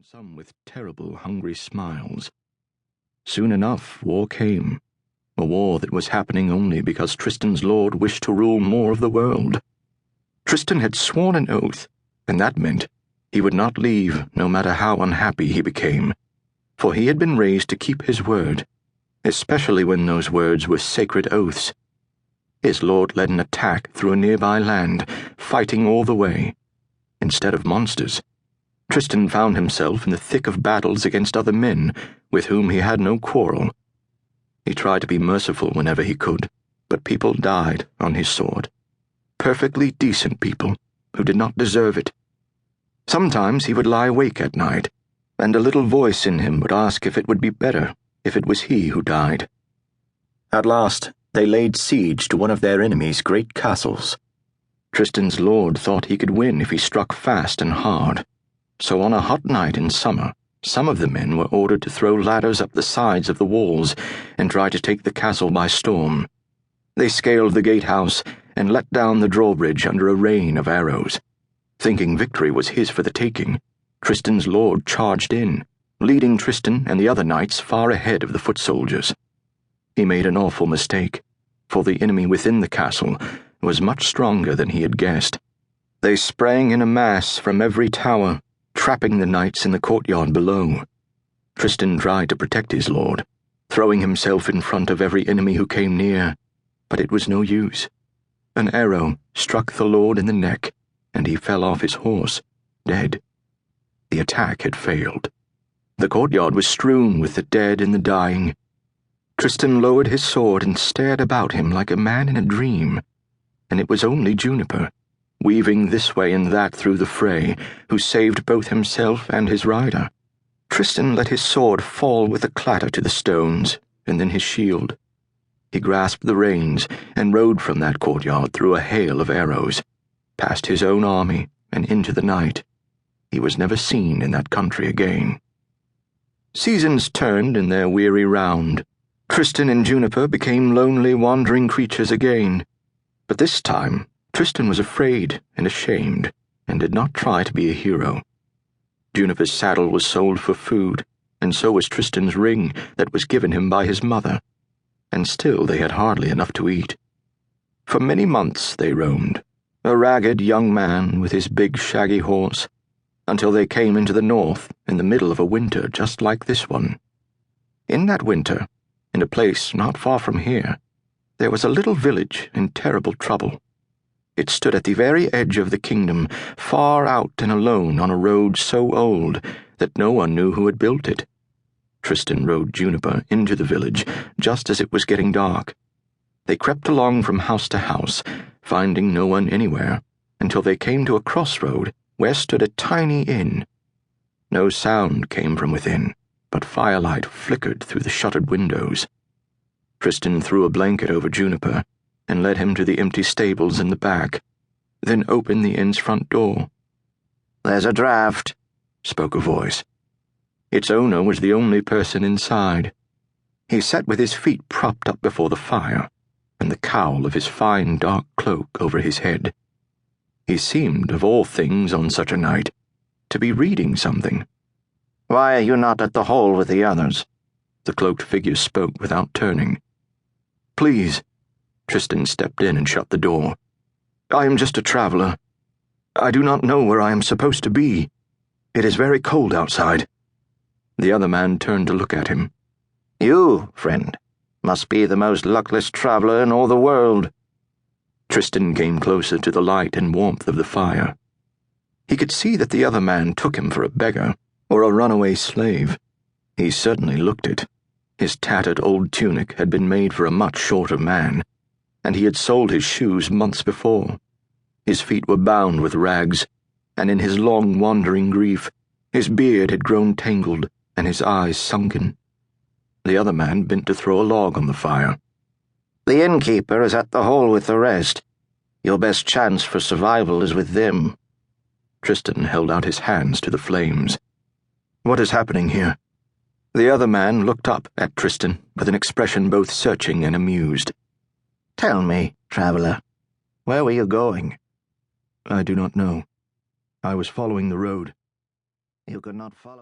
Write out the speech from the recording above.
some with terrible, hungry smiles. Soon enough, war came, a war that was happening only because Tristan's lord wished to rule more of the world. Tristan had sworn an oath, and that meant he would not leave no matter how unhappy he became, for he had been raised to keep his word, especially when those words were sacred oaths. His lord led an attack through a nearby land, fighting all the way. Instead of monsters, Tristan found himself in the thick of battles against other men with whom he had no quarrel. He tried to be merciful whenever he could, but people died on his sword. Perfectly decent people who did not deserve it. Sometimes he would lie awake at night, and a little voice in him would ask if it would be better if it was he who died. At last, they laid siege to one of their enemies' great castles. Tristan's lord thought he could win if he struck fast and hard. So on a hot night in summer, some of the men were ordered to throw ladders up the sides of the walls and try to take the castle by storm. They scaled the gatehouse and let down the drawbridge under a rain of arrows. Thinking victory was his for the taking, Tristan's lord charged in, leading Tristan and the other knights far ahead of the foot soldiers. He made an awful mistake, for the enemy within the castle was much stronger than he had guessed. They sprang in a mass from every tower, trapping the knights in the courtyard below. Tristan tried to protect his lord, throwing himself in front of every enemy who came near, but it was no use. An arrow struck the lord in the neck, and he fell off his horse, dead. The attack had failed. The courtyard was strewn with the dead and the dying. Tristan lowered his sword and stared about him like a man in a dream, and it was only Juniper, weaving this way and that through the fray, who saved both himself and his rider. Tristan let his sword fall with a clatter to the stones, and then his shield. He grasped the reins and rode from that courtyard through a hail of arrows, past his own army and into the night. He was never seen in that country again. Seasons turned in their weary round. Tristan and Juniper became lonely, wandering creatures again, but this time Tristan was afraid and ashamed, and did not try to be a hero. Juniper's saddle was sold for food, and so was Tristan's ring that was given him by his mother, and still they had hardly enough to eat. For many months they roamed, a ragged young man with his big shaggy horse, until they came into the north in the middle of a winter just like this one. In that winter, in a place not far from here, there was a little village in terrible trouble. It stood at the very edge of the kingdom, far out and alone on a road so old that no one knew who had built it. Tristan rode Juniper into the village just as it was getting dark. They crept along from house to house, finding no one anywhere, until they came to a crossroad where stood a tiny inn. No sound came from within, but firelight flickered through the shuttered windows. Tristan threw a blanket over Juniper and led him to the empty stables in the back, then opened the inn's front door. "There's a draft," spoke a voice. Its owner was the only person inside. He sat with his feet propped up before the fire, and the cowl of his fine dark cloak over his head. He seemed, of all things on such a night, to be reading something. "Why are you not at the hall with the others?" The cloaked figure spoke without turning. "Please." Tristan stepped in and shut the door. "I am just a traveler. I do not know where I am supposed to be. It is very cold outside." The other man turned to look at him. "You, friend, must be the most luckless traveler in all the world." Tristan came closer to the light and warmth of the fire. He could see that the other man took him for a beggar or a runaway slave. He certainly looked it. His tattered old tunic had been made for a much shorter man, and he had sold his shoes months before. His feet were bound with rags, and in his long wandering grief, his beard had grown tangled and his eyes sunken. The other man bent to throw a log on the fire. "The innkeeper is at the hall with the rest. Your best chance for survival is with them." Tristan held out his hands to the flames. "What is happening here?" The other man looked up at Tristan with an expression both searching and amused. "Tell me, traveler, where were you going?" "I do not know. I was following the road." "You could not follow